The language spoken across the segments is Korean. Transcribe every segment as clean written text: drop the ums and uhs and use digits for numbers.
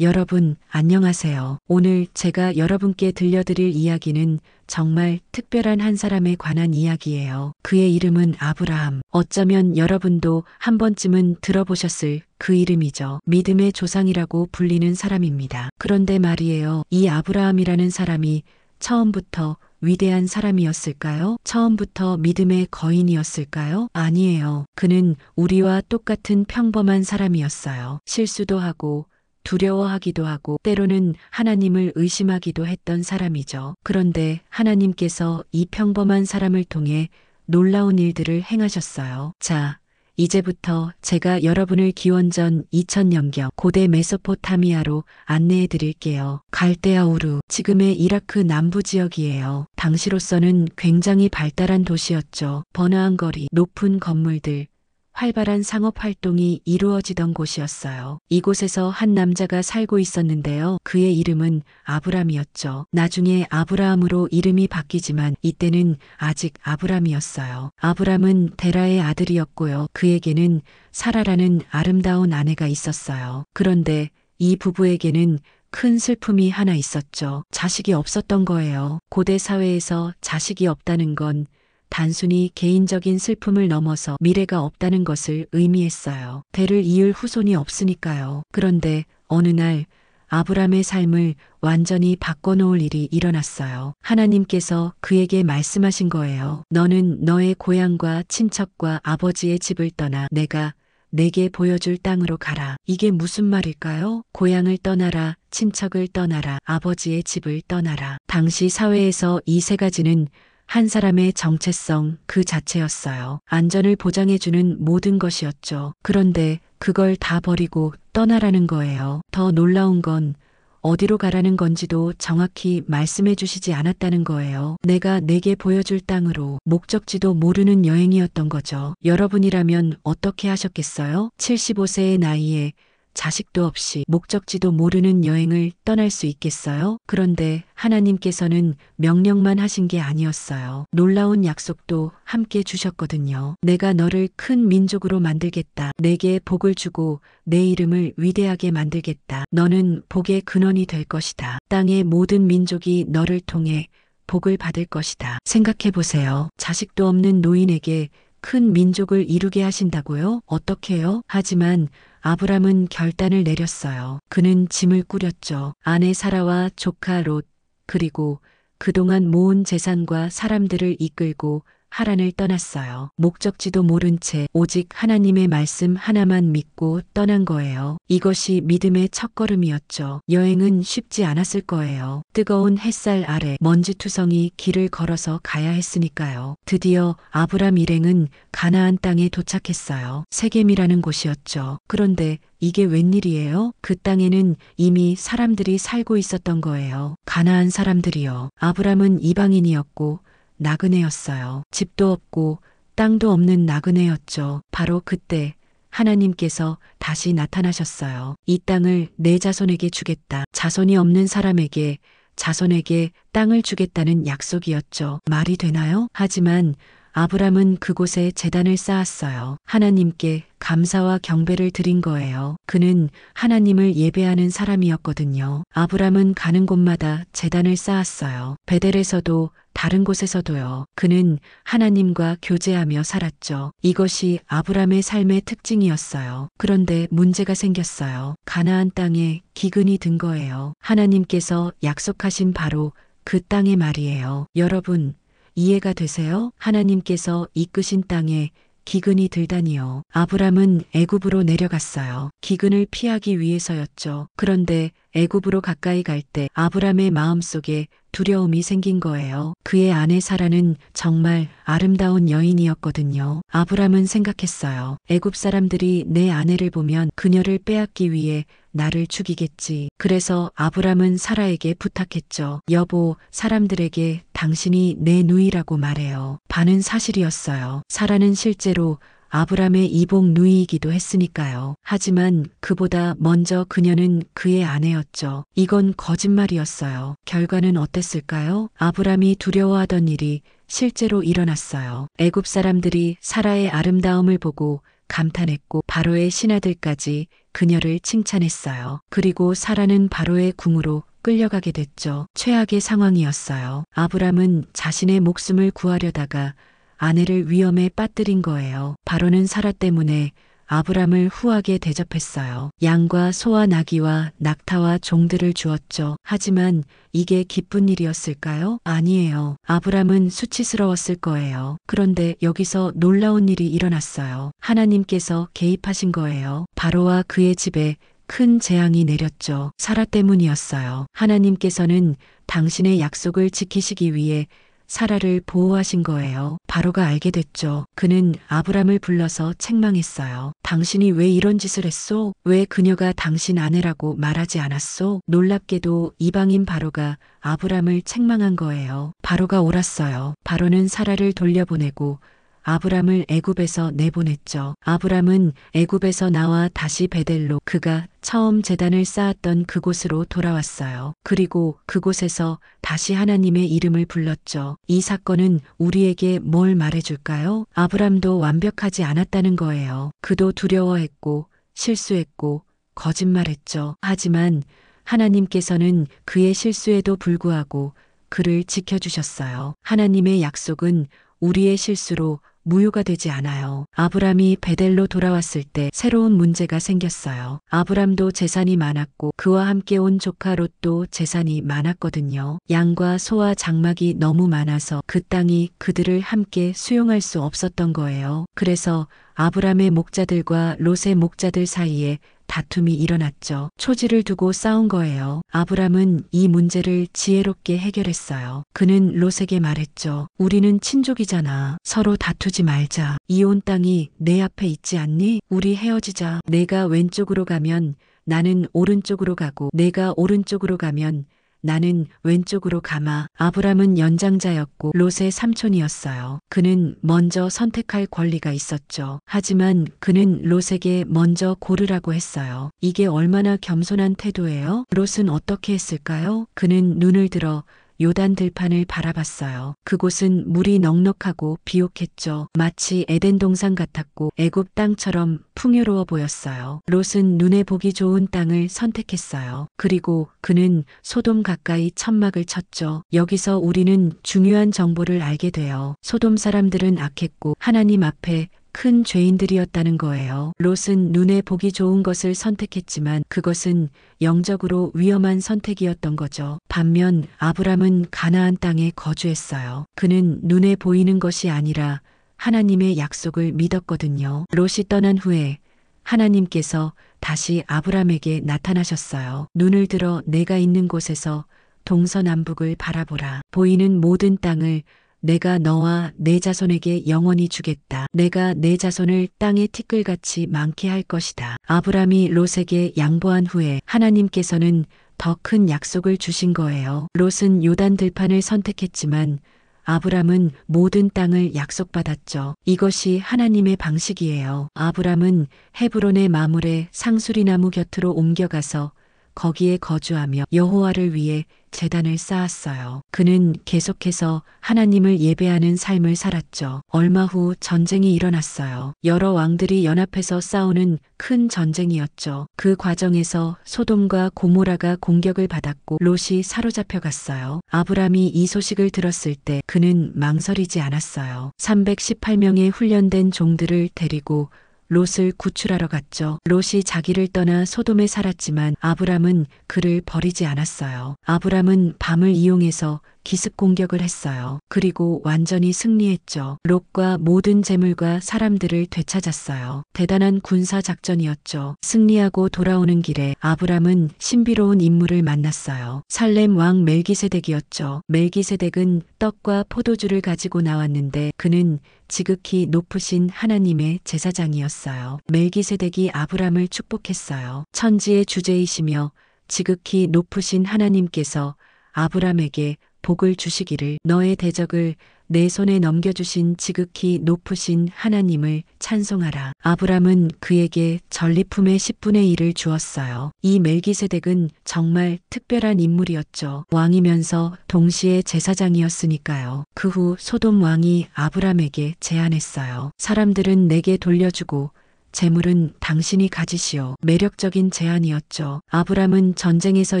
여러분, 안녕하세요. 오늘 제가 여러분께 들려드릴 이야기는 정말 특별한 한 사람에 관한 이야기예요. 그의 이름은 아브라함. 어쩌면 여러분도 한 번쯤은 들어보셨을 그 이름이죠. 믿음의 조상이라고 불리는 사람입니다. 그런데 말이에요. 이 아브라함이라는 사람이 처음부터 위대한 사람이었을까요? 처음부터 믿음의 거인이었을까요? 아니에요. 그는 우리와 똑같은 평범한 사람이었어요. 실수도 하고 두려워하기도 하고 때로는 하나님을 의심하기도 했던 사람이죠. 그런데 하나님께서 이 평범한 사람을 통해 놀라운 일들을 행하셨어요. 자, 이제부터 제가 여러분을 기원전 2000년경 고대 메소포타미아로 안내해 드릴게요. 갈대아 우르, 지금의 이라크 남부 지역이에요. 당시로서는 굉장히 발달한 도시였죠. 번화한 거리, 높은 건물들, 활발한 상업 활동이 이루어지던 곳이었어요. 이곳에서 한 남자가 살고 있었는데요. 그의 이름은 아브람이었죠. 나중에 아브라함으로 이름이 바뀌지만 이때는 아직 아브람이었어요. 아브람은 데라의 아들이었고요. 그에게는 사라라는 아름다운 아내가 있었어요. 그런데 이 부부에게는 큰 슬픔이 하나 있었죠. 자식이 없었던 거예요. 고대 사회에서 자식이 없다는 건 단순히 개인적인 슬픔을 넘어서 미래가 없다는 것을 의미했어요. 대를 이을 후손이 없으니까요. 그런데 어느 날 아브람의 삶을 완전히 바꿔놓을 일이 일어났어요. 하나님께서 그에게 말씀하신 거예요. 너는 너의 고향과 친척과 아버지의 집을 떠나 내가 내게 보여줄 땅으로 가라. 이게 무슨 말일까요? 고향을 떠나라, 친척을 떠나라, 아버지의 집을 떠나라. 당시 사회에서 이 세 가지는 한 사람의 정체성 그 자체였어요. 안전을 보장해주는 모든 것이었죠. 그런데 그걸 다 버리고 떠나라는 거예요. 더 놀라운 건 어디로 가라는 건지도 정확히 말씀해 주시지 않았다는 거예요. 내가 내게 보여줄 땅으로, 목적지도 모르는 여행이었던 거죠. 여러분이라면 어떻게 하셨겠어요? 75세의 나이에 자식도 없이 목적지도 모르는 여행을 떠날 수 있겠어요? 그런데 하나님께서는 명령만 하신 게 아니었어요. 놀라운 약속도 함께 주셨거든요. 내가 너를 큰 민족으로 만들겠다. 내게 복을 주고 내 이름을 위대하게 만들겠다. 너는 복의 근원이 될 것이다. 땅의 모든 민족이 너를 통해 복을 받을 것이다. 생각해 보세요. 자식도 없는 노인에게 큰 민족을 이루게 하신다고요? 어떻게요? 하지만 아브람은 결단을 내렸어요. 그는 짐을 꾸렸죠. 아내 사라와 조카 롯, 그리고 그동안 모은 재산과 사람들을 이끌고 하란을 떠났어요. 목적지도 모른 채 오직 하나님의 말씀 하나만 믿고 떠난 거예요. 이것이 믿음의 첫걸음이었죠. 여행은 쉽지 않았을 거예요. 뜨거운 햇살 아래 먼지투성이 길을 걸어서 가야 했으니까요. 드디어 아브람 일행은 가나안 땅에 도착했어요. 세겜이라는 곳이었죠. 그런데 이게 웬일이에요? 그 땅에는 이미 사람들이 살고 있었던 거예요. 가나안 사람들이요. 아브람은 이방인이었고 나그네였어요. 집도 없고 땅도 없는 나그네였죠. 바로 그때 하나님께서 다시 나타나셨어요. 이 땅을 내 자손에게 주겠다. 자손이 없는 사람에게, 자손에게 땅을 주겠다는 약속이었죠. 말이 되나요? 하지만 아브람은 그곳에 제단을 쌓았어요. 하나님께 감사와 경배를 드린 거예요. 그는 하나님을 예배하는 사람이었거든요. 아브람은 가는 곳마다 제단을 쌓았어요. 베델에서도 다른 곳에서도요. 그는 하나님과 교제하며 살았죠. 이것이 아브람의 삶의 특징이었어요. 그런데 문제가 생겼어요. 가나안 땅에 기근이 든 거예요. 하나님께서 약속하신 바로 그 땅의 말이에요. 여러분, 이해가 되세요? 하나님께서 이끄신 땅에 기근이 들다니요. 아브람은 애굽으로 내려갔어요. 기근을 피하기 위해서였죠. 그런데 애굽으로 가까이 갈 때 아브람의 마음속에 두려움이 생긴 거예요. 그의 아내 사라는 정말 아름다운 여인이었거든요. 아브람은 생각했어요. 애굽 사람들이 내 아내를 보면 그녀를 빼앗기 위해 나를 죽이겠지. 그래서 아브람은 사라에게 부탁했죠. 여보, 사람들에게 당신이 내 누이라고 말해요. 반은 사실이었어요. 사라는 실제로 아브람의 이복 누이이기도 했으니까요. 하지만 그보다 먼저 그녀는 그의 아내였죠. 이건 거짓말이었어요. 결과는 어땠을까요? 아브람이 두려워하던 일이 실제로 일어났어요. 애굽 사람들이 사라의 아름다움을 보고 감탄했고 바로의 신하들까지 그녀를 칭찬했어요. 그리고 사라는 바로의 궁으로 끌려가게 됐죠. 최악의 상황이었어요. 아브람은 자신의 목숨을 구하려다가 아내를 위험에 빠뜨린 거예요. 바로는 사라 때문에 아브람을 후하게 대접했어요. 양과 소와 나귀와 낙타와 종들을 주었죠. 하지만 이게 기쁜 일이었을까요? 아니에요. 아브람은 수치스러웠을 거예요. 그런데 여기서 놀라운 일이 일어났어요. 하나님께서 개입하신 거예요. 바로와 그의 집에 큰 재앙이 내렸죠. 사라 때문이었어요. 하나님께서는 당신의 약속을 지키시기 위해 사라를 보호하신 거예요. 바로가 알게 됐죠. 그는 아브람을 불러서 책망했어요. 당신이 왜 이런 짓을 했소? 왜 그녀가 당신 아내라고 말하지 않았소? 놀랍게도 이방인 바로가 아브람을 책망한 거예요. 바로가 옳았어요. 바로는 사라를 돌려보내고 아브람을 애굽에서 내보냈죠. 아브람은 애굽에서 나와 다시 베델로 그가 처음 제단을 쌓았던 그곳으로 돌아왔어요. 그리고 그곳에서 다시 하나님의 이름을 불렀죠. 이 사건은 우리에게 뭘 말해줄까요? 아브람도 완벽하지 않았다는 거예요. 그도 두려워했고 실수했고 거짓말했죠. 하지만 하나님께서는 그의 실수에도 불구하고 그를 지켜주셨어요. 하나님의 약속은 우리의 실수로 무효가 되지 않아요. 아브람이 베델로 돌아왔을 때 새로운 문제가 생겼어요. 아브람도 재산이 많았고 그와 함께 온 조카 롯도 재산이 많았거든요. 양과 소와 장막이 너무 많아서 그 땅이 그들을 함께 수용할 수 없었던 거예요. 그래서 아브람의 목자들과 롯의 목자들 사이에 다툼이 일어났죠. 초지를 두고 싸운 거예요. 아브람은 이 문제를 지혜롭게 해결했어요. 그는 롯에게 말했죠. 우리는 친족이잖아. 서로 다투지 말자. 이 온 땅이 내 앞에 있지 않니? 우리 헤어지자. 내가 왼쪽으로 가면 나는 오른쪽으로 가고 내가 오른쪽으로 가면 나는 왼쪽으로 가마. 아브람은 연장자였고 롯의 삼촌이었어요. 그는 먼저 선택할 권리가 있었죠. 하지만 그는 롯에게 먼저 고르라고 했어요. 이게 얼마나 겸손한 태도예요? 롯은 어떻게 했을까요? 그는 눈을 들어 요단 들판을 바라봤어요. 그곳은 물이 넉넉하고 비옥했죠. 마치 에덴 동산 같았고 애굽 땅처럼 풍요로워 보였어요. 롯은 눈에 보기 좋은 땅을 선택했어요. 그리고 그는 소돔 가까이 천막을 쳤죠. 여기서 우리는 중요한 정보를 알게 돼요. 소돔 사람들은 악했고 하나님 앞에 큰 죄인들이었다는 거예요. 롯은 눈에 보기 좋은 것을 선택했지만 그것은 영적으로 위험한 선택이었던 거죠. 반면 아브람은 가나안 땅에 거주했어요. 그는 눈에 보이는 것이 아니라 하나님의 약속을 믿었거든요. 롯이 떠난 후에 하나님께서 다시 아브람에게 나타나셨어요. 눈을 들어 내가 있는 곳에서 동서남북을 바라보라. 보이는 모든 땅을 내가 너와 내 자손에게 영원히 주겠다. 내가 내 자손을 땅의 티끌같이 많게 할 것이다. 아브람이 롯에게 양보한 후에 하나님께서는 더 큰 약속을 주신 거예요. 롯은 요단 들판을 선택했지만 아브람은 모든 땅을 약속받았죠. 이것이 하나님의 방식이에요. 아브람은 헤브론의 마물에 상수리나무 곁으로 옮겨가서 거기에 거주하며 여호와를 위해 제단을 쌓았어요. 그는 계속해서 하나님을 예배하는 삶을 살았죠. 얼마 후 전쟁이 일어났어요. 여러 왕들이 연합해서 싸우는 큰 전쟁이었죠. 그 과정에서 소돔과 고모라가 공격을 받았고 롯이 사로잡혀 갔어요. 아브람이 이 소식을 들었을 때 그는 망설이지 않았어요. 318명의 훈련된 종들을 데리고 롯을 구출하러 갔죠. 롯이 자기를 떠나 소돔에 살았지만 아브람은 그를 버리지 않았어요. 아브람은 밤을 이용해서 기습 공격을 했어요. 그리고 완전히 승리했죠. 롯과 모든 재물과 사람들을 되찾았어요. 대단한 군사 작전이었죠. 승리하고 돌아오는 길에 아브람은 신비로운 인물을 만났어요. 살렘 왕 멜기세덱이었죠. 멜기세덱은 떡과 포도주를 가지고 나왔는데 그는 지극히 높으신 하나님의 제사장이었어요. 멜기세덱이 아브람을 축복했어요. 천지의 주제이시며 지극히 높으신 하나님께서 아브람에게 복을 주시기를 너의 대적을 내 손에 넘겨주신 지극히 높으신 하나님을 찬송하라. 아브람은 그에게 전리품의 10분의 1을 주었어요. 이 멜기세덱은 정말 특별한 인물이었죠. 왕이면서 동시에 제사장이었으니까요. 그 후 소돔 왕이 아브람에게 제안했어요. 사람들은 내게 돌려주고 재물은 당신이 가지시오. 매력적인 제안이었죠. 아브람은 전쟁에서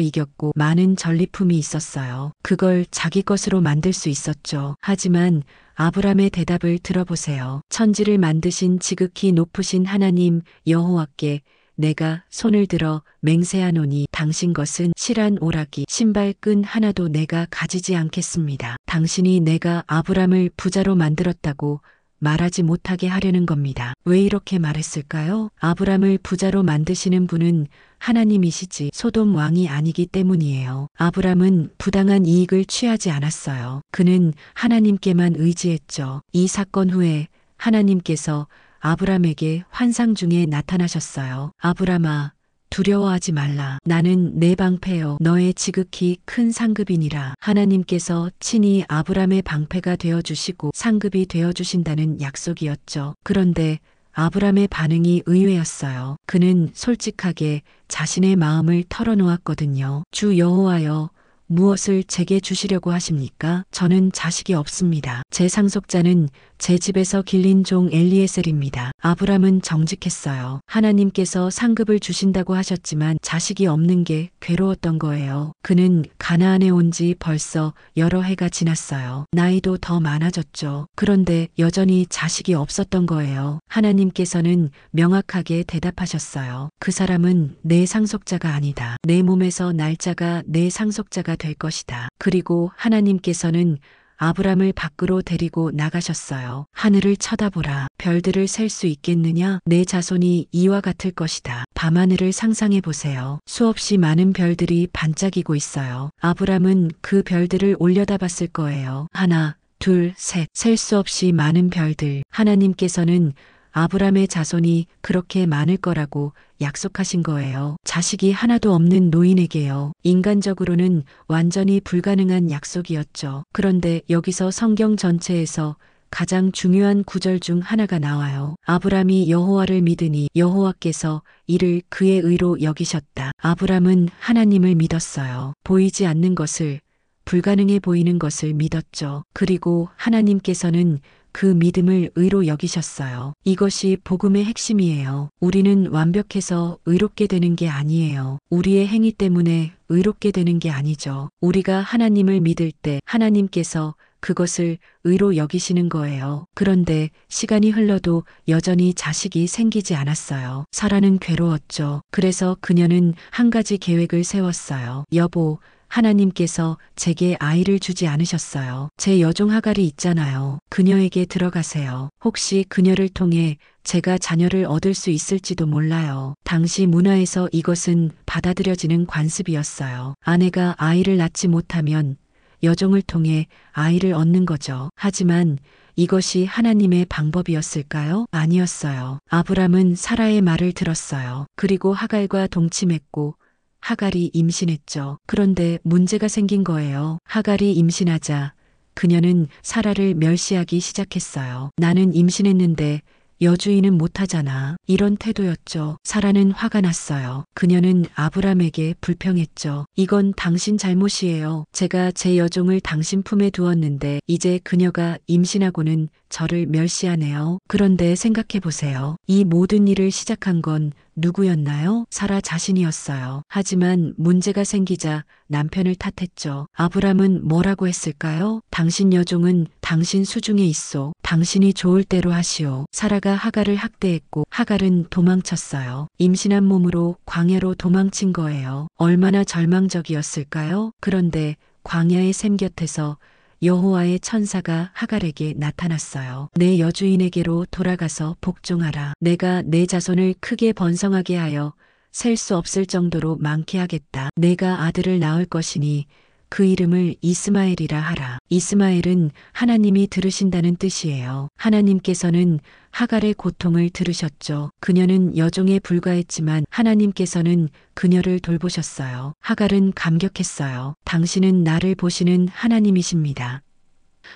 이겼고 많은 전리품이 있었어요. 그걸 자기 것으로 만들 수 있었죠. 하지만 아브람의 대답을 들어보세요. 천지를 만드신 지극히 높으신 하나님 여호와께 내가 손을 들어 맹세하노니 당신 것은 실한 오라기 신발끈 하나도 내가 가지지 않겠습니다. 당신이 내가 아브람을 부자로 만들었다고 말하지 못하게 하려는 겁니다. 왜 이렇게 말했을까요? 아브람을 부자로 만드시는 분은 하나님이시지 소돔 왕이 아니기 때문이에요. 아브람은 부당한 이익을 취하지 않았어요. 그는 하나님께만 의지했죠. 이 사건 후에 하나님께서 아브람에게 환상 중에 나타나셨어요. 아브람아, 두려워하지 말라. 나는 내 방패여 너의 지극히 큰 상급이니라. 하나님께서 친히 아브람의 방패가 되어주시고 상급이 되어주신다는 약속이었죠. 그런데 아브람의 반응이 의외였어요. 그는 솔직하게 자신의 마음을 털어놓았거든요. 주 여호와여, 무엇을 제게 주시려고 하십니까? 저는 자식이 없습니다. 제 상속자는 제 집에서 길린 종 엘리에셀입니다. 아브람은 정직했어요. 하나님께서 상급을 주신다고 하셨지만 자식이 없는 게 괴로웠던 거예요. 그는 가나안에 온 지 벌써 여러 해가 지났어요. 나이도 더 많아졌죠. 그런데 여전히 자식이 없었던 거예요. 하나님께서는 명확하게 대답하셨어요. 그 사람은 내 상속자가 아니다. 내 몸에서 날짜가 내 상속자가 될 것이다. 그리고 하나님께서는 아브람을 밖으로 데리고 나가셨어요. 하늘을 쳐다보라. 별들을 셀 수 있겠느냐? 내 자손이 이와 같을 것이다. 밤하늘을 상상해 보세요. 수없이 많은 별들이 반짝이고 있어요. 아브람은 그 별들을 올려다봤을 거예요. 하나, 둘, 셋. 셀 수 없이 많은 별들. 하나님께서는 아브람의 자손이 그렇게 많을 거라고 약속하신 거예요. 자식이 하나도 없는 노인에게요. 인간적으로는 완전히 불가능한 약속이었죠. 그런데 여기서 성경 전체에서 가장 중요한 구절 중 하나가 나와요. 아브람이 여호와를 믿으니 여호와께서 이를 그의 의로 여기셨다. 아브람은 하나님을 믿었어요. 보이지 않는 것을, 불가능해 보이는 것을 믿었죠. 그리고 하나님께서는 그 믿음을 의로 여기셨어요. 이것이 복음의 핵심이에요. 우리는 완벽해서 의롭게 되는 게 아니에요. 우리의 행위 때문에 의롭게 되는 게 아니죠. 우리가 하나님을 믿을 때 하나님께서 그것을 의로 여기시는 거예요. 그런데 시간이 흘러도 여전히 자식이 생기지 않았어요. 사라는 괴로웠죠. 그래서 그녀는 한 가지 계획을 세웠어요. 여보, 하나님께서 제게 아이를 주지 않으셨어요. 제 여종 하갈이 있잖아요. 그녀에게 들어가세요. 혹시 그녀를 통해 제가 자녀를 얻을 수 있을지도 몰라요. 당시 문화에서 이것은 받아들여지는 관습이었어요. 아내가 아이를 낳지 못하면 여종을 통해 아이를 얻는 거죠. 하지만 이것이 하나님의 방법이었을까요? 아니었어요. 아브람은 사라의 말을 들었어요. 그리고 하갈과 동침했고 하갈이 임신했죠. 그런데 문제가 생긴 거예요. 하갈이 임신하자 그녀는 사라를 멸시하기 시작했어요. 나는 임신했는데 여주인은 못하잖아. 이런 태도였죠. 사라는 화가 났어요. 그녀는 아브람에게 불평했죠. 이건 당신 잘못이에요. 제가 제 여종을 당신 품에 두었는데 이제 그녀가 임신하고는 저를 멸시하네요. 그런데 생각해 보세요. 이 모든 일을 시작한 건 누구였나요? 사라 자신이었어요. 하지만 문제가 생기자 남편을 탓했죠. 아브람은 뭐라고 했을까요? 당신 여종은 당신 수중에 있소. 당신이 좋을 대로 하시오. 사라가 하갈을 학대했고 하갈은 도망쳤어요. 임신한 몸으로 광야로 도망친 거예요. 얼마나 절망적이었을까요? 그런데 광야의 샘 곁에서 여호와의 천사가 하갈에게 나타났어요. 내 여주인에게로 돌아가서 복종하라. 내가 내 자손을 크게 번성하게 하여 셀 수 없을 정도로 많게 하겠다. 내가 아들을 낳을 것이니 그 이름을 이스마엘이라 하라. 이스마엘은 하나님이 들으신다는 뜻이에요. 하나님께서는 하갈의 고통을 들으셨죠. 그녀는 여종에 불과했지만 하나님께서는 그녀를 돌보셨어요. 하갈은 감격했어요. 당신은 나를 보시는 하나님이십니다.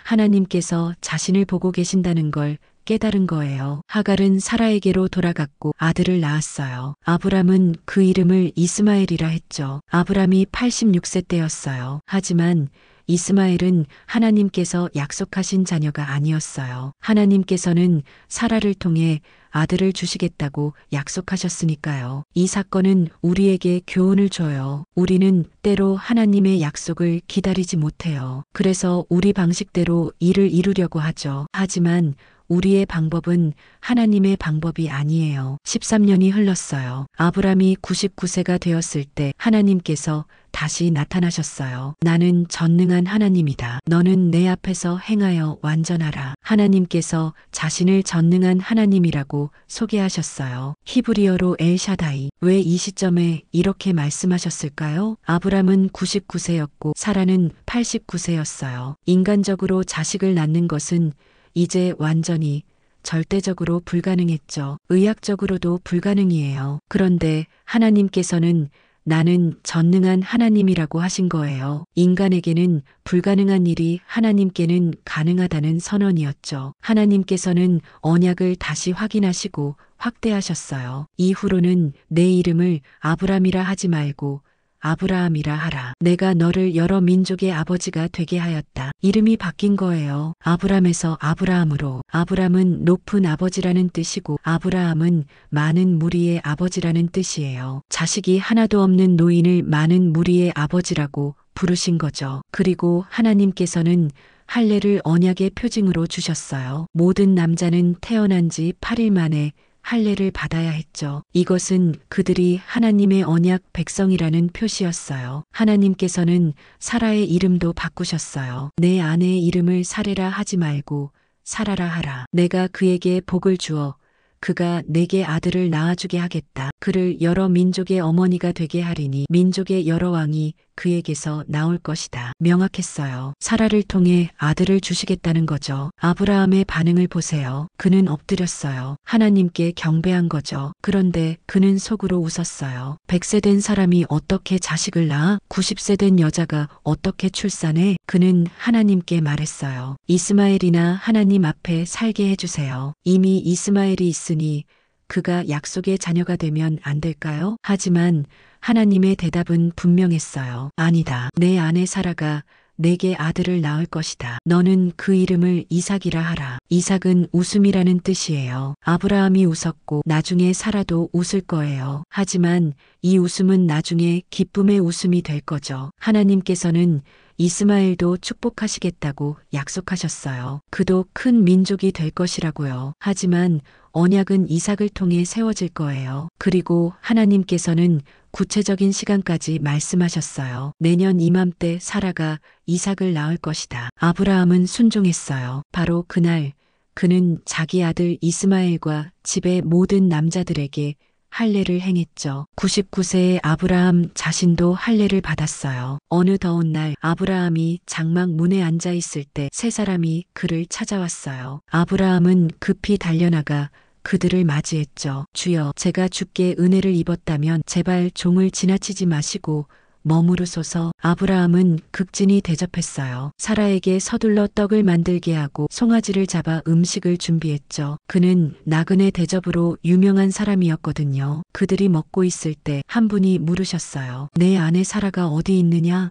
하나님께서 자신을 보고 계신다는 걸 깨달은 거예요. 하갈은 사라에게로 돌아갔고 아들을 낳았어요. 아브람은 그 이름을 이스마엘이라 했죠. 아브람이 86세 때였어요. 하지만 이스마엘은 하나님께서 약속하신 자녀가 아니었어요. 하나님께서는 사라를 통해 아들을 주시겠다고 약속하셨으니까요. 이 사건은 우리에게 교훈을 줘요. 우리는 때로 하나님의 약속을 기다리지 못해요. 그래서 우리 방식대로 일을 이루려고 하죠. 하지만 우리의 방법은 하나님의 방법이 아니에요. 13년이 흘렀어요. 아브람이 99세가 되었을 때 하나님께서 다시 나타나셨어요. 나는 전능한 하나님이다. 너는 내 앞에서 행하여 완전하라. 하나님께서 자신을 전능한 하나님이라고 소개하셨어요. 히브리어로 엘샤다이. 왜 이 시점에 이렇게 말씀하셨을까요? 아브람은 99세였고 사라는 89세였어요. 인간적으로 자식을 낳는 것은 이제 완전히 절대적으로 불가능했죠. 의학적으로도 불가능이에요. 그런데 하나님께서는 나는 전능한 하나님이라고 하신 거예요. 인간에게는 불가능한 일이 하나님께는 가능하다는 선언이었죠. 하나님께서는 언약을 다시 확인하시고 확대하셨어요. 이후로는 내 이름을 아브람이라 하지 말고 아브라함이라 하라. 내가 너를 여러 민족의 아버지가 되게 하였다. 이름이 바뀐 거예요. 아브람에서 아브라함으로. 아브람은 높은 아버지라는 뜻이고 아브라함은 많은 무리의 아버지라는 뜻이에요. 자식이 하나도 없는 노인을 많은 무리의 아버지라고 부르신 거죠. 그리고 하나님께서는 할례를 언약의 표징으로 주셨어요. 모든 남자는 태어난 지 8일 만에 할례를 받아야 했죠. 이것은 그들이 하나님의 언약 백성이라는 표시였어요. 하나님께서는 사라의 이름도 바꾸셨어요. 내 아내의 이름을 사레라 하지 말고 사라라 하라. 내가 그에게 복을 주어 그가 내게 아들을 낳아주게 하겠다. 그를 여러 민족의 어머니가 되게 하리니 민족의 여러 왕이 그에게서 나올 것이다. 명확했어요. 사라를 통해 아들을 주시겠다는 거죠. 아브라함의 반응을 보세요. 그는 엎드렸어요. 하나님께 경배한 거죠. 그런데 그는 속으로 웃었어요. 100세 된 사람이 어떻게 자식을 낳아? 90세 된 여자가 어떻게 출산해? 그는 하나님께 말했어요. 이스마엘이나 하나님 앞에 살게 해주세요. 이미 이스마엘이 있으니 그가 약속의 자녀가 되면 안 될까요? 하지만 하나님의 대답은 분명했어요. 아니다. 내 아내 사라가 내게 아들을 낳을 것이다. 너는 그 이름을 이삭이라 하라. 이삭은 웃음이라는 뜻이에요. 아브라함이 웃었고 나중에 사라도 웃을 거예요. 하지만 이 웃음은 나중에 기쁨의 웃음이 될 거죠. 하나님께서는 이스마엘도 축복하시겠다고 약속하셨어요. 그도 큰 민족이 될 것이라고요. 하지만 언약은 이삭을 통해 세워질 거예요. 그리고 하나님께서는 구체적인 시간까지 말씀하셨어요. 내년 이맘때 사라가 이삭을 낳을 것이다. 아브라함은 순종했어요. 바로 그날 그는 자기 아들 이스마엘과 집의 모든 남자들에게 할례를 행했죠. 99세의 아브라함 자신도 할례를 받았어요. 어느 더운 날 아브라함이 장막 문에 앉아 있을 때 세 사람이 그를 찾아왔어요. 아브라함은 급히 달려나가 그들을 맞이했죠. 주여, 제가 주께 은혜를 입었다면 제발 종을 지나치지 마시고 머무르소서. 아브라함은 극진히 대접했어요. 사라에게 서둘러 떡을 만들게 하고 송아지를 잡아 음식을 준비했죠. 그는 나그네 대접으로 유명한 사람이었거든요. 그들이 먹고 있을 때 한 분이 물으셨어요. 내 아내 사라가 어디 있느냐?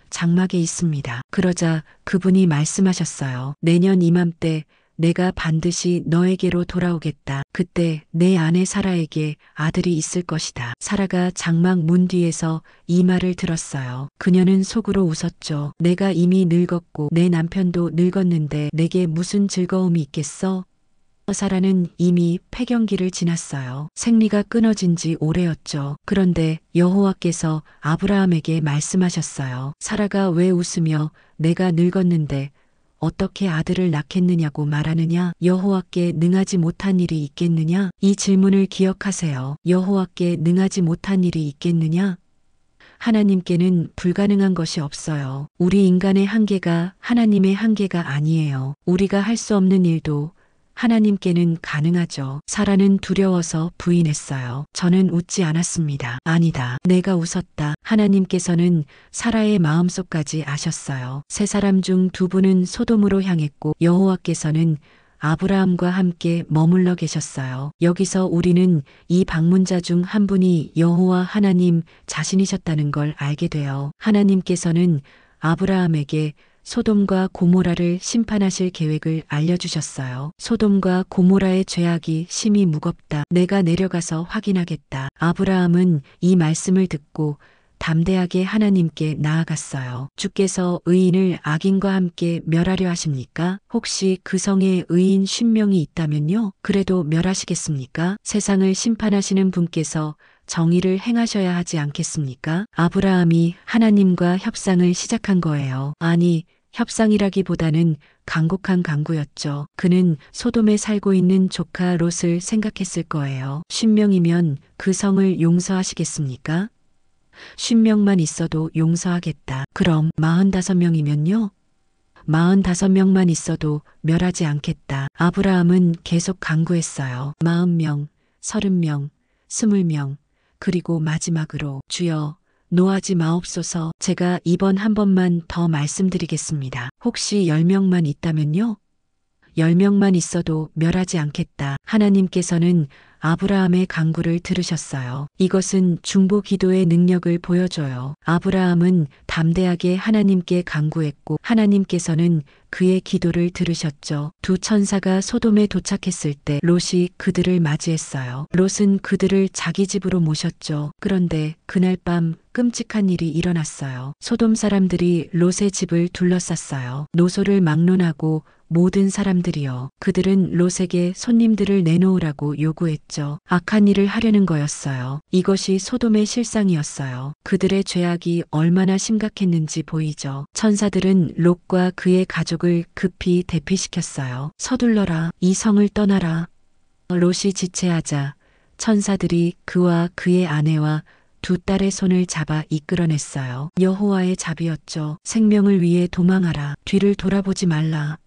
장막에 있습니다. 그러자 그분이 말씀하셨어요. 내년 이맘때 내가 반드시 너에게로 돌아오겠다. 그때 내 아내 사라에게 아들이 있을 것이다. 사라가 장막 문 뒤에서 이 말을 들었어요. 그녀는 속으로 웃었죠. 내가 이미 늙었고 내 남편도 늙었는데 내게 무슨 즐거움이 있겠어? 사라는 이미 폐경기를 지났어요. 생리가 끊어진 지 오래였죠. 그런데 여호와께서 아브라함에게 말씀하셨어요. 사라가 왜 웃으며 내가 늙었는데 어떻게 아들을 낳겠느냐고 말하느냐? 여호와께 능하지 못한 일이 있겠느냐? 이 질문을 기억하세요. 여호와께 능하지 못한 일이 있겠느냐? 하나님께는 불가능한 것이 없어요. 우리 인간의 한계가 하나님의 한계가 아니에요. 우리가 할 수 없는 일도 하나님께는 가능하죠. 사라는 두려워서 부인했어요. 저는 웃지 않았습니다. 아니다. 내가 웃었다. 하나님께서는 사라의 마음속까지 아셨어요. 세 사람 중 두 분은 소돔으로 향했고 여호와께서는 아브라함과 함께 머물러 계셨어요. 여기서 우리는 이 방문자 중 한 분이 여호와 하나님 자신이셨다는 걸 알게 돼요. 하나님께서는 아브라함에게 소돔과 고모라를 심판하실 계획을 알려주셨어요. 소돔과 고모라의 죄악이 심히 무겁다. 내가 내려가서 확인하겠다. 아브라함은 이 말씀을 듣고 담대하게 하나님께 나아갔어요. 주께서 의인을 악인과 함께 멸하려 하십니까? 혹시 그 성에 의인 50명이 있다면요? 그래도 멸하시겠습니까? 세상을 심판하시는 분께서 정의를 행하셔야 하지 않겠습니까? 아브라함이 하나님과 협상을 시작한 거예요. 아니, 협상이라기보다는 간곡한 강구였죠. 그는 소돔에 살고 있는 조카 롯을 생각했을 거예요. 50명이면 그 성을 용서하시겠습니까? 50명만 있어도 용서하겠다. 그럼 45명이면요? 45명만 있어도 멸하지 않겠다. 아브라함은 계속 간구했어요. 40명, 30명, 20명, 그리고 마지막으로 주여 노하지 마옵소서. 제가 이번 한 번만 더 말씀드리겠습니다. 혹시 10명만 있다면요? 10명만 있어도 멸하지 않겠다. 하나님께서는 아브라함의 간구를 들으셨어요. 이것은 중보 기도의 능력을 보여줘요. 아브라함은 담대하게 하나님께 간구했고 하나님께서는 그의 기도를 들으셨죠. 두 천사가 소돔에 도착했을 때 롯이 그들을 맞이했어요. 롯은 그들을 자기 집으로 모셨죠. 그런데 그날 밤 끔찍한 일이 일어났어요. 소돔 사람들이 롯의 집을 둘러쌌어요. 노소를 막론하고 모든 사람들이요. 그들은 롯에게 손님들을 내놓으라고 요구했죠. 악한 일을 하려는 거였어요. 이것이 소돔의 실상이었어요. 그들의 죄악이 얼마나 심각했는지 보이죠. 천사들은 롯과 그의 가족을 급히 대피시켰어요. 서둘러라. 이 성을 떠나라. 롯이 지체하자 천사들이 그와 그의 아내와 두 딸의 손을 잡아 이끌어냈어요. 여호와의 자비였죠. 생명을 위해 도망하라. 뒤를 돌아보지 말라.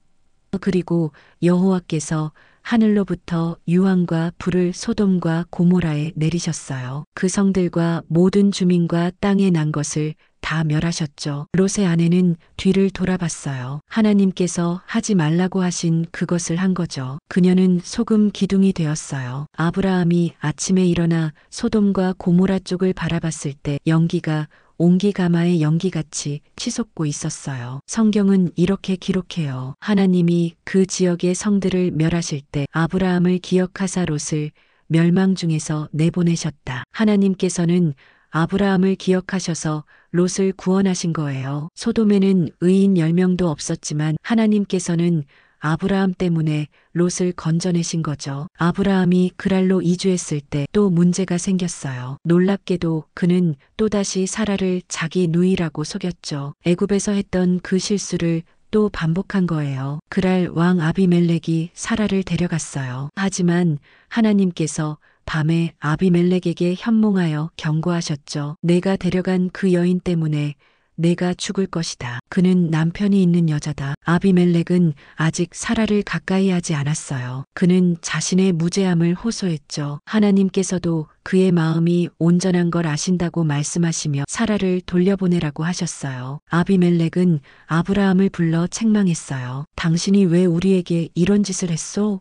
그리고 여호와께서 하늘로부터 유황과 불을 소돔과 고모라에 내리셨어요. 그 성들과 모든 주민과 땅에 난 것을 다 멸하셨죠. 롯의 아내는 뒤를 돌아봤어요. 하나님께서 하지 말라고 하신 그것을 한 거죠. 그녀는 소금 기둥이 되었어요. 아브라함이 아침에 일어나 소돔과 고모라 쪽을 바라봤을 때 연기가 옹기가마의 연기같이 치솟고 있었어요. 성경은 이렇게 기록해요. 하나님이 그 지역의 성들을 멸하실 때 아브라함을 기억하사 롯을 멸망 중에서 내보내셨다. 하나님께서는 아브라함을 기억하셔서 롯을 구원하신 거예요. 소돔에는 의인 10명도 없었지만 하나님께서는 아브라함 때문에 롯을 건져내신 거죠. 아브라함이 그랄로 이주했을 때 또 문제가 생겼어요. 놀랍게도 그는 또다시 사라를 자기 누이라고 속였죠. 애굽에서 했던 그 실수를 또 반복한 거예요. 그랄 왕 아비멜렉이 사라를 데려갔어요. 하지만 하나님께서 밤에 아비멜렉에게 현몽하여 경고하셨죠. 내가 데려간 그 여인 때문에 내가 죽을 것이다. 그는 남편이 있는 여자다. 아비멜렉은 아직 사라를 가까이 하지 않았어요. 그는 자신의 무죄함을 호소했죠. 하나님께서도 그의 마음이 온전한 걸 아신다고 말씀하시며 사라를 돌려보내라고 하셨어요. 아비멜렉은 아브라함을 불러 책망했어요. 당신이 왜 우리에게 이런 짓을 했소?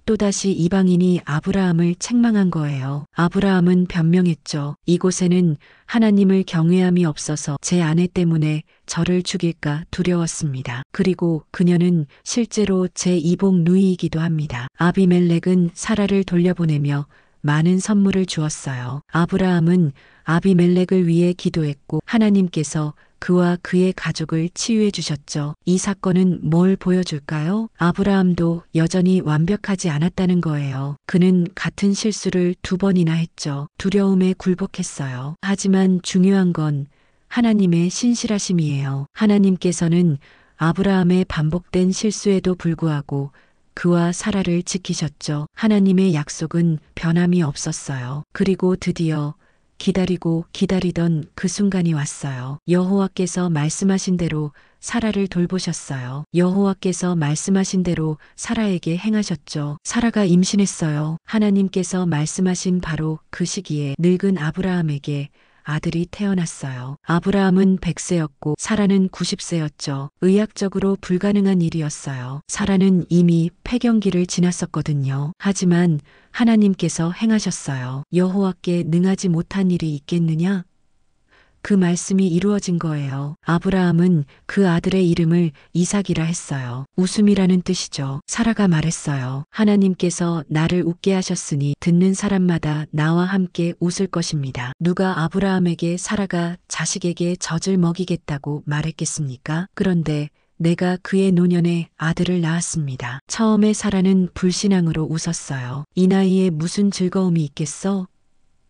또다시 이방인이 아브라함을 책망한 거예요. 아브라함은 변명했죠. 이곳에는 하나님을 경외함이 없어서 제 아내 때문에 저를 죽일까 두려웠습니다. 그리고 그녀는 실제로 제 이복 누이이기도 합니다. 아비멜렉은 사라를 돌려보내며 많은 선물을 주었어요. 아브라함은 아비멜렉을 위해 기도했고 하나님께서 그와 그의 가족을 치유해 주셨죠. 이 사건은 뭘 보여줄까요? 아브라함도 여전히 완벽하지 않았다는 거예요. 그는 같은 실수를 2번이나 했죠. 두려움에 굴복했어요. 하지만 중요한 건 하나님의 신실하심이에요. 하나님께서는 아브라함의 반복된 실수에도 불구하고 그와 사라를 지키셨죠. 하나님의 약속은 변함이 없었어요. 그리고 드디어 기다리고 기다리던 그 순간이 왔어요. 여호와께서 말씀하신 대로 사라를 돌보셨어요. 여호와께서 말씀하신 대로 사라에게 행하셨죠. 사라가 임신했어요. 하나님께서 말씀하신 바로 그 시기에 늙은 아브라함에게 아들이 태어났어요. 아브라함은 100세였고 사라는 90세였죠. 의학적으로 불가능한 일이었어요. 사라는 이미 폐경기를 지났었거든요. 하지만 하나님께서 행하셨어요. 여호와께 능하지 못한 일이 있겠느냐? 그 말씀이 이루어진 거예요. 아브라함은 그 아들의 이름을 이삭이라 했어요. 웃음이라는 뜻이죠. 사라가 말했어요. 하나님께서 나를 웃게 하셨으니 듣는 사람마다 나와 함께 웃을 것입니다. 누가 아브라함에게 사라가 자식에게 젖을 먹이겠다고 말했겠습니까? 그런데 내가 그의 노년에 아들을 낳았습니다. 처음에 사라는 불신앙으로 웃었어요. 이 나이에 무슨 즐거움이 있겠어?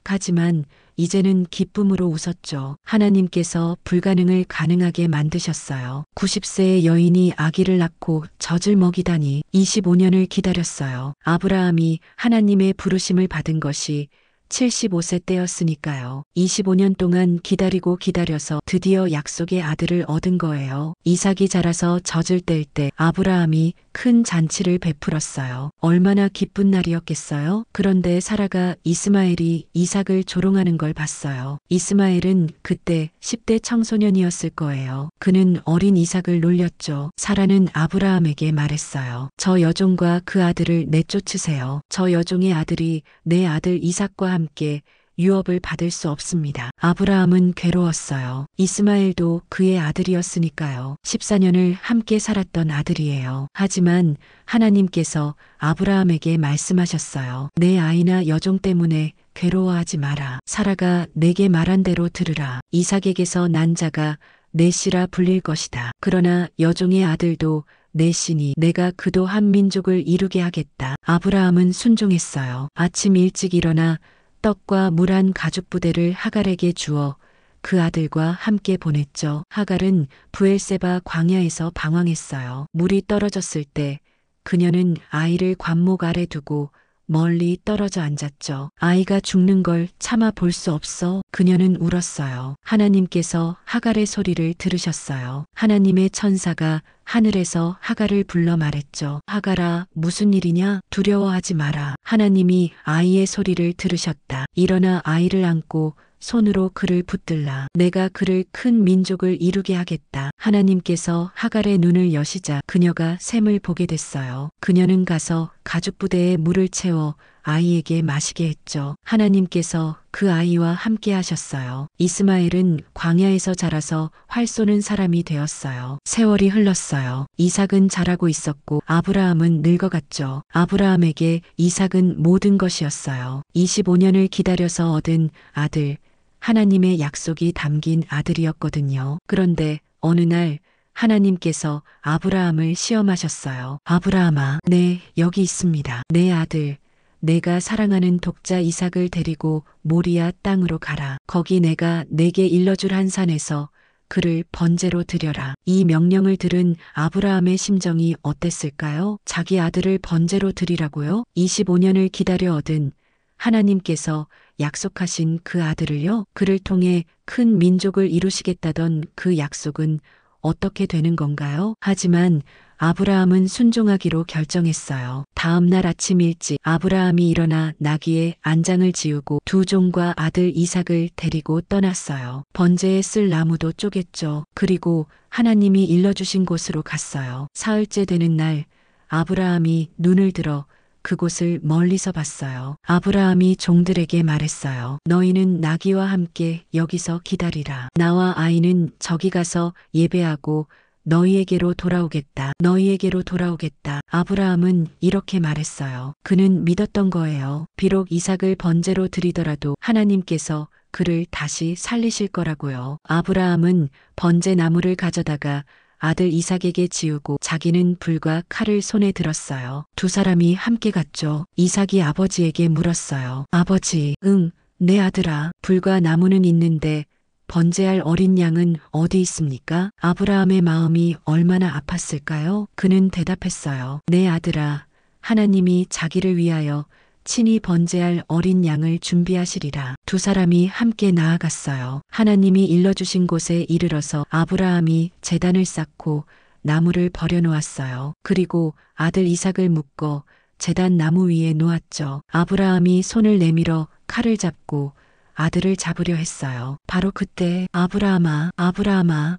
하지만 이제는 기쁨으로 웃었죠. 하나님께서 불가능을 가능하게 만드셨어요. 90세의 여인이 아기를 낳고 젖을 먹이다니 25년을 기다렸어요. 아브라함이 하나님의 부르심을 받은 것이 75세 때였으니까요. 25년 동안 기다리고 기다려서 드디어 약속의 아들을 얻은 거예요. 이삭이 자라서 젖을 뗄 때 아브라함이 큰 잔치를 베풀었어요. 얼마나 기쁜 날이었겠어요? 그런데 사라가 이스마엘이 이삭을 조롱하는 걸 봤어요. 이스마엘은 그때 10대 청소년이었을 거예요. 그는 어린 이삭을 놀렸죠. 사라는 아브라함에게 말했어요. 저 여종과 그 아들을 내쫓으세요. 저 여종의 아들이 내 아들 이삭과 함께 유업을 받을 수 없습니다. 아브라함은 괴로웠어요. 이스마엘도 그의 아들이었으니까요. 14년을 함께 살았던 아들이에요. 하지만 하나님께서 아브라함에게 말씀하셨어요. 내 아이나 여종 때문에 괴로워하지 마라. 사라가 내게 말한 대로 들으라. 이삭에게서 난 자가 내 씨라 불릴 것이다. 그러나 여종의 아들도 내 씨니 내가 그도 한 민족을 이루게 하겠다. 아브라함은 순종했어요. 아침 일찍 일어나 떡과 물 한 가죽부대를 하갈에게 주어 그 아들과 함께 보냈죠. 하갈은 브엘세바 광야에서 방황했어요. 물이 떨어졌을 때 그녀는 아이를 관목 아래 두고 멀리 떨어져 앉았죠. 아이가 죽는 걸 참아 볼 수 없어 그녀는 울었어요. 하나님께서 하갈의 소리를 들으셨어요. 하나님의 천사가 하늘에서 하갈을 불러 말했죠. 하갈아, 무슨 일이냐? 두려워하지 마라. 하나님이 아이의 소리를 들으셨다. 일어나 아이를 안고 손으로 그를 붙들라. 내가 그를 큰 민족을 이루게 하겠다. 하나님께서 하갈의 눈을 여시자 그녀가 샘을 보게 됐어요. 그녀는 가서 가죽부대에 물을 채워 아이에게 마시게 했죠. 하나님께서 그 아이와 함께 하셨어요. 이스마엘은 광야에서 자라서 활 쏘는 사람이 되었어요. 세월이 흘렀어요. 이삭은 자라고 있었고 아브라함은 늙어갔죠. 아브라함에게 이삭은 모든 것이었어요. 25년을 기다려서 얻은 아들, 하나님의 약속이 담긴 아들이었거든요. 그런데 어느 날 하나님께서 아브라함을 시험하셨어요. 아브라함아, 네, 여기 있습니다. 내 아들, 내가 사랑하는 독자 이삭을 데리고 모리아 땅으로 가라. 거기 내가 내게 일러줄 한 산에서 그를 번제로 드려라. 이 명령을 들은 아브라함의 심정이 어땠을까요? 자기 아들을 번제로 드리라고요? 25년을 기다려 얻은 하나님께서 약속하신 그 아들을요? 그를 통해 큰 민족을 이루시겠다던 그 약속은 어떻게 되는 건가요? 하지만 아브라함은 순종하기로 결정했어요. 다음 날 아침 일찍 아브라함이 일어나 나귀에 안장을 지우고 두 종과 아들 이삭을 데리고 떠났어요. 번제에 쓸 나무도 쪼갰죠. 그리고 하나님이 일러주신 곳으로 갔어요. 사흘째 되는 날 아브라함이 눈을 들어 그곳을 멀리서 봤어요. 아브라함이 종들에게 말했어요. 너희는 나귀와 함께 여기서 기다리라. 나와 아이는 저기 가서 예배하고 너희에게로 돌아오겠다. 너희에게로 돌아오겠다. 아브라함은 이렇게 말했어요. 그는 믿었던 거예요. 비록 이삭을 번제로 드리더라도 하나님께서 그를 다시 살리실 거라고요. 아브라함은 번제 나무를 가져다가 아들 이삭에게 지우고 자기는 불과 칼을 손에 들었어요. 두 사람이 함께 갔죠. 이삭이 아버지에게 물었어요. 아버지, 응, 내 아들아. 불과 나무는 있는데 번제할 어린 양은 어디 있습니까? 아브라함의 마음이 얼마나 아팠을까요? 그는 대답했어요. 내 아들아, 하나님이 자기를 위하여 친히 번제할 어린 양을 준비하시리라. 두 사람이 함께 나아갔어요. 하나님이 일러주신 곳에 이르러서 아브라함이 제단을 쌓고 나무를 버려놓았어요. 그리고 아들 이삭을 묶어 제단 나무 위에 놓았죠. 아브라함이 손을 내밀어 칼을 잡고 아들을 잡으려 했어요. 바로 그때 아브라함아, 아브라함아.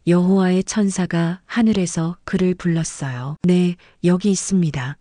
여호와의 천사가 하늘에서 그를 불렀어요. 네, 여기 있습니다.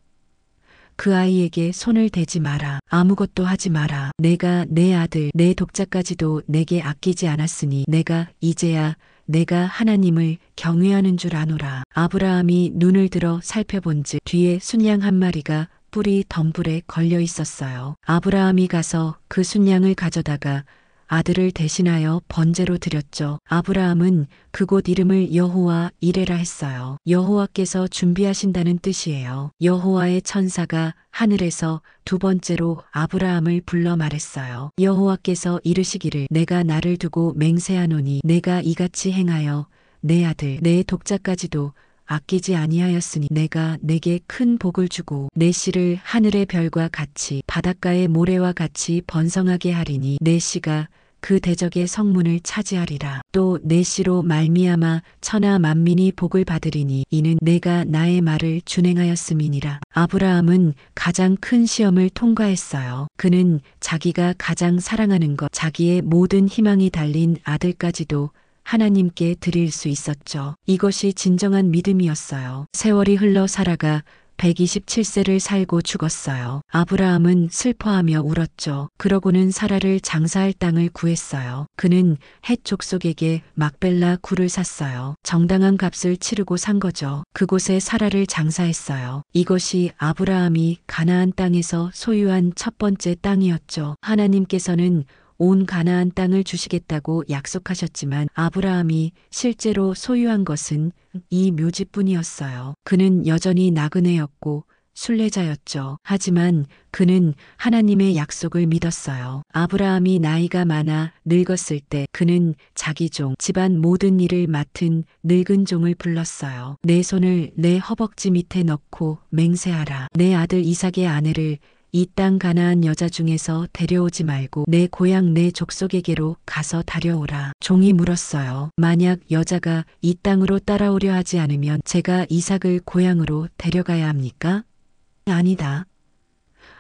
그 아이에게 손을 대지 마라. 아무것도 하지 마라. 내가 내 아들, 내 독자까지도 내게 아끼지 않았으니 내가 이제야 내가 하나님을 경외하는 줄 아노라. 아브라함이 눈을 들어 살펴본즉 뒤에 순양 한 마리가 뿔이 덤불에 걸려 있었어요. 아브라함이 가서 그 순양을 가져다가 아들을 대신하여 번제로 드렸죠. 아브라함은 그곳 이름을 여호와 이레라 했어요. 여호와께서 준비하신다는 뜻이에요. 여호와의 천사가 하늘에서 두 번째로 아브라함을 불러 말했어요. 여호와께서 이르시기를 내가 나를 두고 맹세하노니 내가 이같이 행하여 내 아들 내 독자까지도 아끼지 아니하였으니 내가 내게 큰 복을 주고 내 씨를 하늘의 별과 같이 바닷가의 모래와 같이 번성하게 하리니 내 씨가 그 대적의 성문을 차지하리라. 또 내 씨로 말미암아 천하 만민이 복을 받으리니 이는 내가 나의 말을 준행하였음이니라. 아브라함은 가장 큰 시험을 통과했어요. 그는 자기가 가장 사랑하는 것, 자기의 모든 희망이 달린 아들까지도 하나님께 드릴 수 있었죠. 이것이 진정한 믿음이었어요. 세월이 흘러 사라가 127세를 살고 죽었어요. 아브라함은 슬퍼하며 울었죠. 그러고는 사라를 장사할 땅을 구했어요. 그는 헷 족속에게 막벨라 굴을 샀어요. 정당한 값을 치르고 산 거죠. 그곳에 사라를 장사했어요. 이것이 아브라함이 가나안 땅에서 소유한 첫 번째 땅이었죠. 하나님께서는 온 가나안 땅을 주시겠다고 약속하셨지만 아브라함이 실제로 소유한 것은 이 묘지뿐이었어요. 그는 여전히 나그네였고 순례자였죠. 하지만 그는 하나님의 약속을 믿었어요. 아브라함이 나이가 많아 늙었을 때 그는 자기 종, 집안 모든 일을 맡은 늙은 종을 불렀어요. 내 손을 내 허벅지 밑에 넣고 맹세하라. 내 아들 이삭의 아내를 이 땅 가나안 여자 중에서 데려오지 말고 내 고향 내 족속에게로 가서 다려오라. 종이 물었어요. 만약 여자가 이 땅으로 따라오려 하지 않으면 제가 이삭을 고향으로 데려가야 합니까? 아니다.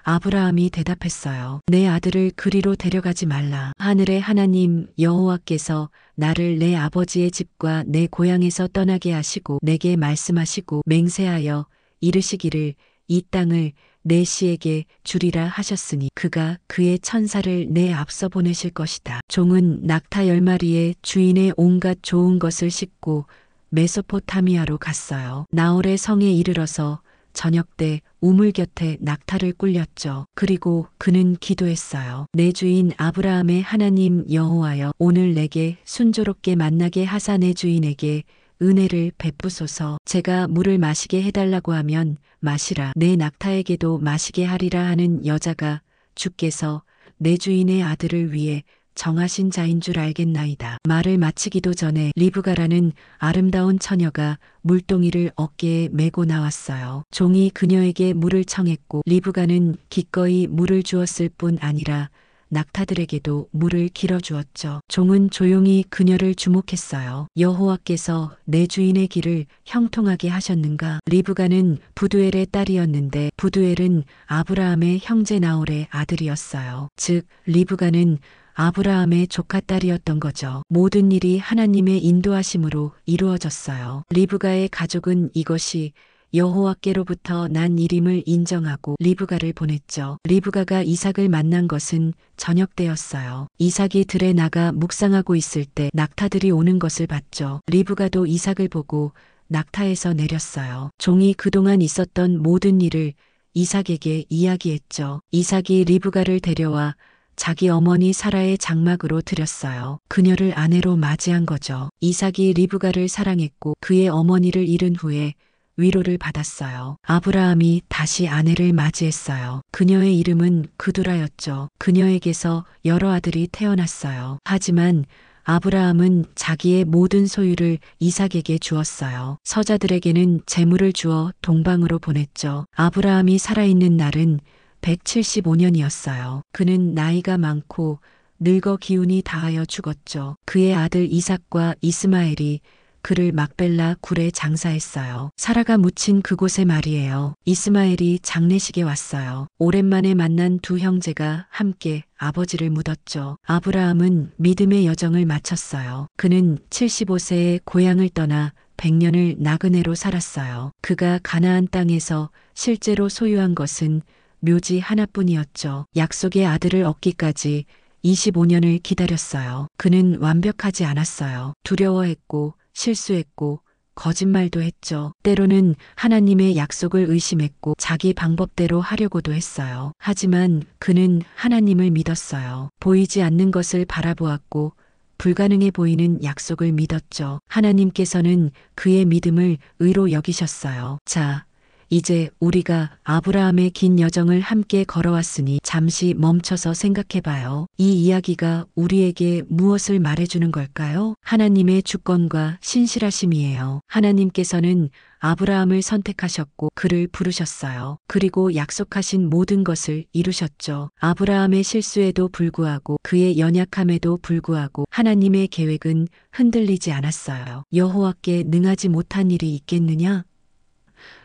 아브라함이 대답했어요. 내 아들을 그리로 데려가지 말라. 하늘의 하나님 여호와께서 나를 내 아버지의 집과 내 고향에서 떠나게 하시고 내게 말씀하시고 맹세하여 이르시기를 이 땅을 내 씨에게 주리라 하셨으니 그가 그의 천사를 내 앞서 보내실 것이다. 종은 낙타 10마리에 주인의 온갖 좋은 것을 싣고 메소포타미아로 갔어요. 나홀의 성에 이르러서 저녁 때 우물 곁에 낙타를 꿀렸죠. 그리고 그는 기도했어요. 내 주인 아브라함의 하나님 여호와여, 오늘 내게 순조롭게 만나게 하사 내 주인에게 은혜를 베푸소서. 제가 물을 마시게 해달라고 하면 마시라. 내 낙타에게도 마시게 하리라 하는 여자가 주께서 내 주인의 아들을 위해 정하신 자인 줄 알겠나이다. 말을 마치기도 전에 리브가라는 아름다운 처녀가 물동이를 어깨에 메고 나왔어요. 종이 그녀에게 물을 청했고 리브가는 기꺼이 물을 주었을 뿐 아니라 낙타들에게도 물을 길어주었죠. 종은 조용히 그녀를 주목했어요. 여호와께서 내 주인의 길을 형통하게 하셨는가? 리브가는 부두엘의 딸이었는데 부두엘은 아브라함의 형제 나홀의 아들이었어요. 즉 리브가는 아브라함의 조카 딸이었던 거죠. 모든 일이 하나님의 인도하심으로 이루어졌어요. 리브가의 가족은 이것이 여호와께로부터 난 일임을 인정하고 리브가를 보냈죠. 리브가가 이삭을 만난 것은 저녁 때였어요. 이삭이 들에 나가 묵상하고 있을 때 낙타들이 오는 것을 봤죠. 리브가도 이삭을 보고 낙타에서 내렸어요. 종이 그동안 있었던 모든 일을 이삭에게 이야기했죠. 이삭이 리브가를 데려와 자기 어머니 사라의 장막으로 들였어요. 그녀를 아내로 맞이한 거죠. 이삭이 리브가를 사랑했고 그의 어머니를 잃은 후에 위로를 받았어요. 아브라함이 다시 아내를 맞이했어요. 그녀의 이름은 그두라였죠. 그녀에게서 여러 아들이 태어났어요. 하지만 아브라함은 자기의 모든 소유를 이삭에게 주었어요. 서자들에게는 재물을 주어 동방으로 보냈죠. 아브라함이 살아있는 날은 175년이었어요. 그는 나이가 많고 늙어 기운이 다하여 죽었죠. 그의 아들 이삭과 이스마엘이 그를 막벨라 굴에 장사했어요. 사라가 묻힌 그곳에 말이에요. 이스마엘이 장례식에 왔어요. 오랜만에 만난 두 형제가 함께 아버지를 묻었죠. 아브라함은 믿음의 여정을 마쳤어요. 그는 75세에 고향을 떠나 100년을 나그네로 살았어요. 그가 가나안 땅에서 실제로 소유한 것은 묘지 하나뿐이었죠. 약속의 아들을 얻기까지 25년을 기다렸어요. 그는 완벽하지 않았어요. 두려워했고 실수했고 거짓말도 했죠. 때로는 하나님의 약속을 의심했고 자기 방법대로 하려고도 했어요. 하지만 그는 하나님을 믿었어요. 보이지 않는 것을 바라보았고 불가능해 보이는 약속을 믿었죠. 하나님께서는 그의 믿음을 의로 여기셨어요. 자, 이제 우리가 아브라함의 긴 여정을 함께 걸어왔으니 잠시 멈춰서 생각해봐요. 이 이야기가 우리에게 무엇을 말해주는 걸까요? 하나님의 주권과 신실하심이에요. 하나님께서는 아브라함을 선택하셨고 그를 부르셨어요. 그리고 약속하신 모든 것을 이루셨죠. 아브라함의 실수에도 불구하고 그의 연약함에도 불구하고 하나님의 계획은 흔들리지 않았어요. 여호와께 능하지 못한 일이 있겠느냐?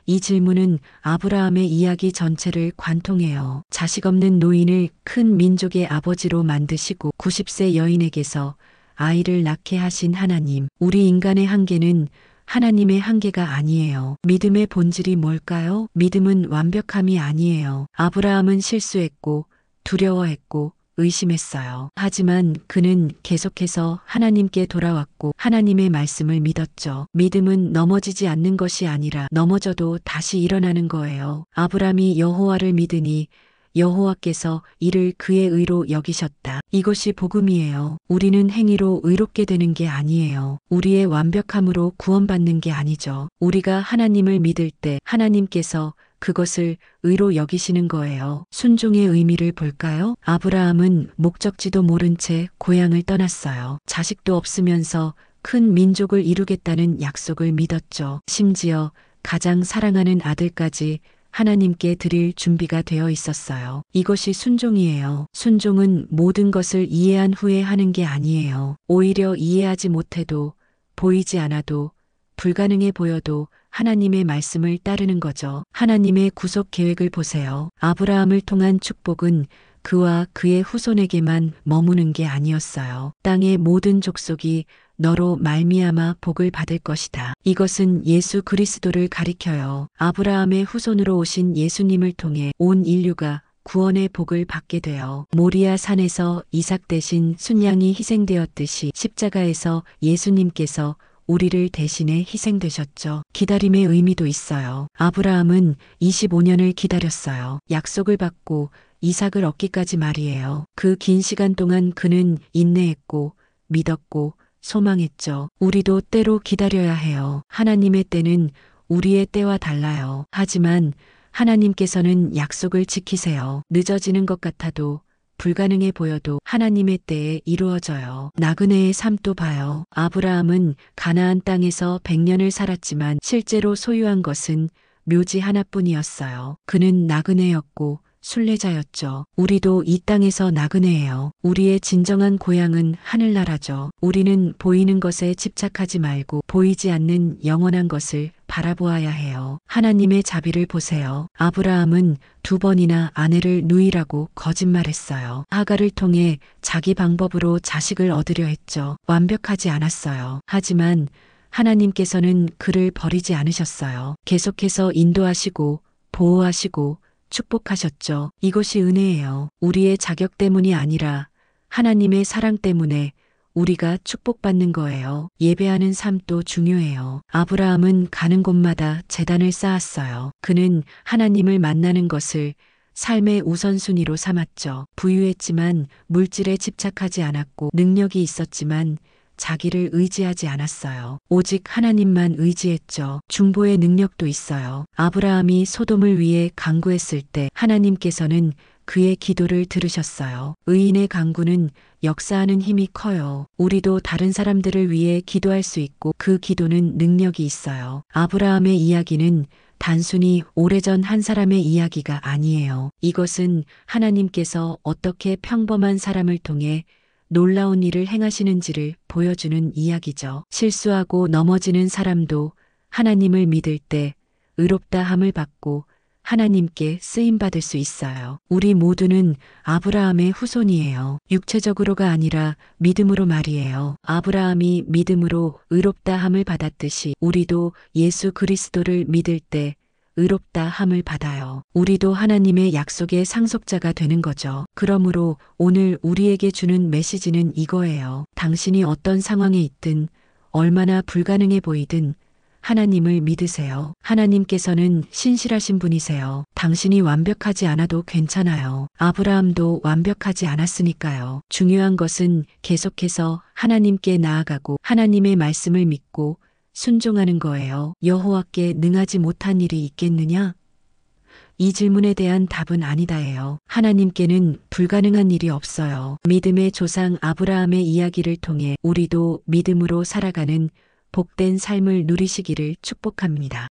이 질문은 아브라함의 이야기 전체를 관통해요. 자식 없는 노인을 큰 민족의 아버지로 만드시고 90세 여인에게서 아이를 낳게 하신 하나님. 우리 인간의 한계는 하나님의 한계가 아니에요. 믿음의 본질이 뭘까요? 믿음은 완벽함이 아니에요. 아브라함은 실수했고 두려워했고 의심했어요. 하지만 그는 계속해서 하나님께 돌아왔고 하나님의 말씀을 믿었죠. 믿음은 넘어지지 않는 것이 아니라 넘어져도 다시 일어나는 거예요. 아브라함이 여호와를 믿으니 여호와께서 이를 그의 의로 여기셨다. 이것이 복음이에요. 우리는 행위로 의롭게 되는 게 아니에요. 우리의 완벽함으로 구원받는 게 아니죠. 우리가 하나님을 믿을 때 하나님께서 그것을 의로 여기시는 거예요. 순종의 의미를 볼까요? 아브라함은 목적지도 모른 채 고향을 떠났어요. 자식도 없으면서 큰 민족을 이루겠다는 약속을 믿었죠. 심지어 가장 사랑하는 아들까지 하나님께 드릴 준비가 되어 있었어요. 이것이 순종이에요. 순종은 모든 것을 이해한 후에 하는 게 아니에요. 오히려 이해하지 못해도 보이지 않아도 불가능해 보여도 하나님의 말씀을 따르는 거죠. 하나님의 구속 계획을 보세요. 아브라함을 통한 축복은 그와 그의 후손에게만 머무는 게 아니었어요. 땅의 모든 족속이 너로 말미암아 복을 받을 것이다. 이것은 예수 그리스도를 가리켜요. 아브라함의 후손으로 오신 예수님을 통해 온 인류가 구원의 복을 받게 되어 모리아 산에서 이삭 대신 순양이 희생되었듯이 십자가에서 예수님께서 우리를 대신해 희생되셨죠. 기다림의 의미도 있어요. 아브라함은 25년을 기다렸어요. 약속을 받고 이삭을 얻기까지 말이에요. 그 긴 시간 동안 그는 인내했고 믿었고 소망했죠. 우리도 때로 기다려야 해요. 하나님의 때는 우리의 때와 달라요. 하지만 하나님께서는 약속을 지키세요. 늦어지는 것 같아도 불가능해 보여도 하나님의 때에 이루어져요. 나그네의 삶도 봐요. 아브라함은 가나안 땅에서 100년을 살았지만 실제로 소유한 것은 묘지 하나뿐이었어요. 그는 나그네였고 순례자였죠. 우리도 이 땅에서 나그네예요. 우리의 진정한 고향은 하늘나라죠. 우리는 보이는 것에 집착하지 말고 보이지 않는 영원한 것을 바라보아야 해요. 하나님의 자비를 보세요. 아브라함은 2번이나 아내를 누이라고 거짓말했어요. 하갈을 통해 자기 방법으로 자식을 얻으려 했죠. 완벽하지 않았어요. 하지만 하나님께서는 그를 버리지 않으셨어요. 계속해서 인도하시고 보호하시고 축복하셨죠. 이것이 은혜예요. 우리의 자격 때문이 아니라 하나님의 사랑 때문에 우리가 축복받는 거예요. 예배하는 삶도 중요해요. 아브라함은 가는 곳마다 제단을 쌓았어요. 그는 하나님을 만나는 것을 삶의 우선순위로 삼았죠. 부유했지만 물질에 집착하지 않았고 능력이 있었지만 자기를 의지하지 않았어요. 오직 하나님만 의지했죠. 중보의 능력도 있어요. 아브라함이 소돔을 위해 간구했을 때 하나님께서는 그의 기도를 들으셨어요. 의인의 간구는 역사하는 힘이 커요. 우리도 다른 사람들을 위해 기도할 수 있고 그 기도는 능력이 있어요. 아브라함의 이야기는 단순히 오래전 한 사람의 이야기가 아니에요. 이것은 하나님께서 어떻게 평범한 사람을 통해 놀라운 일을 행하시는지를 보여주는 이야기죠. 실수하고 넘어지는 사람도 하나님을 믿을 때 의롭다 함을 받고 하나님께 쓰임받을 수 있어요. 우리 모두는 아브라함의 후손이에요. 육체적으로가 아니라 믿음으로 말이에요. 아브라함이 믿음으로 의롭다 함을 받았듯이 우리도 예수 그리스도를 믿을 때 의롭다 함을 받아요. 우리도 하나님의 약속의 상속자가 되는 거죠. 그러므로 오늘 우리에게 주는 메시지는 이거예요. 당신이 어떤 상황에 있든 얼마나 불가능해 보이든 하나님을 믿으세요. 하나님께서는 신실하신 분이세요. 당신이 완벽하지 않아도 괜찮아요. 아브라함도 완벽하지 않았으니까요. 중요한 것은 계속해서 하나님께 나아가고 하나님의 말씀을 믿고 순종하는 거예요. 여호와께 능하지 못한 일이 있겠느냐? 이 질문에 대한 답은 아니다예요. 하나님께는 불가능한 일이 없어요. 믿음의 조상 아브라함의 이야기를 통해 우리도 믿음으로 살아가는 복된 삶을 누리시기를 축복합니다.